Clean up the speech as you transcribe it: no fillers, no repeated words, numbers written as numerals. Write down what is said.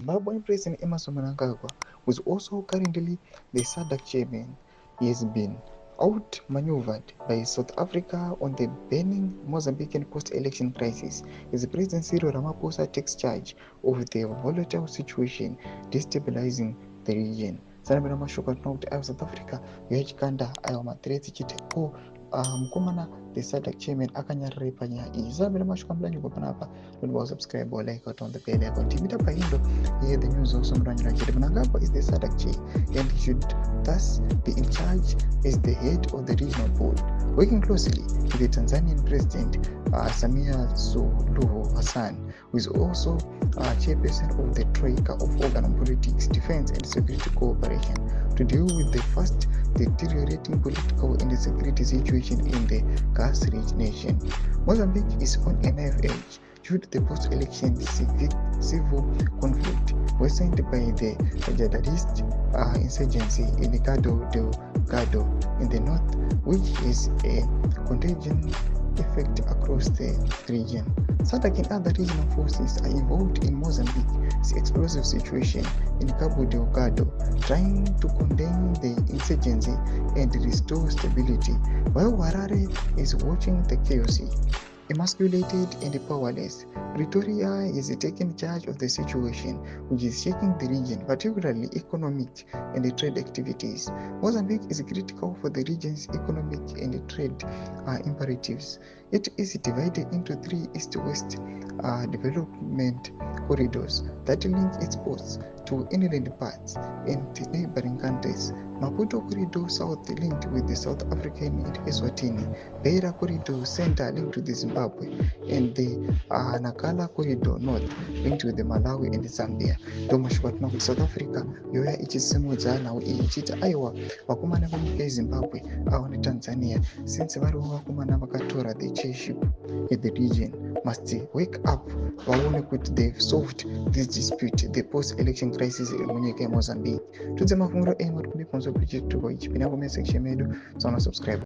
Zimbabwean President Emmerson Mnangagwa, who is also currently the SADC chairman, he has been outmaneuvered by South Africa on the burning Mozambican post-election crisis as President Cyril Ramaphosa takes charge of the volatile situation destabilizing the region. Sanamira mashoko atinoti ayo South Africa yoichikanda ayo mathreats chiti mukomana the SADC chairman akanyarira panyaya iyi. Sanamira mashoko ambulanjiko panapa don't subscribe or like out on the bell icon. Timita pahindo here the news also mranyira chiti Mnangagwa is the SADC chair and he should thus be in charge as the head of the regional board, working closely with the Tanzanian President Samia Suluhu Hassan, who is also chairperson of the Troika of Organ on Politics, Defense and Security Cooperation, to deal with the fast deteriorating political and security situation in the gas-rich nation. Mozambique is on a knife edge due to the post-election civil conflict worsened by the jihadist insurgency in Cabo Delgado in the north, which is a contagion effect across the region. SADC and other regional forces are involved in Mozambique's explosive situation in Cabo Delgado, trying to contain the insurgency and restore stability, while Harare is watching the chaos. Emasculated and powerless, Pretoria is taking charge of the situation, which is shaking the region, particularly economic and trade activities. Mozambique is critical for the region's economic and trade imperatives. It is divided into three east-west development corridors that link its ports to inland parts and neighboring countries. Maputo Corridor South linked with the South African and Eswatini, Beira Corridor Center linked to the Zimbabwe, and the Nacala Corridor North linked with the Malawi and Zambia. Domashwatna with South Africa, yoya ichisimudza nawo ichiti aiwa vakomana venyika yeZimbabwe ava neTanzania, since varivo vakomana vakatora the chairship in the region, must wake up vaone kuti they've solved this dispute, the post-election crisis munyika yeMozambique. Tudze mafunguro emu ari kune pamusoro pechituko ichi, pinda comment section medu, subscribe.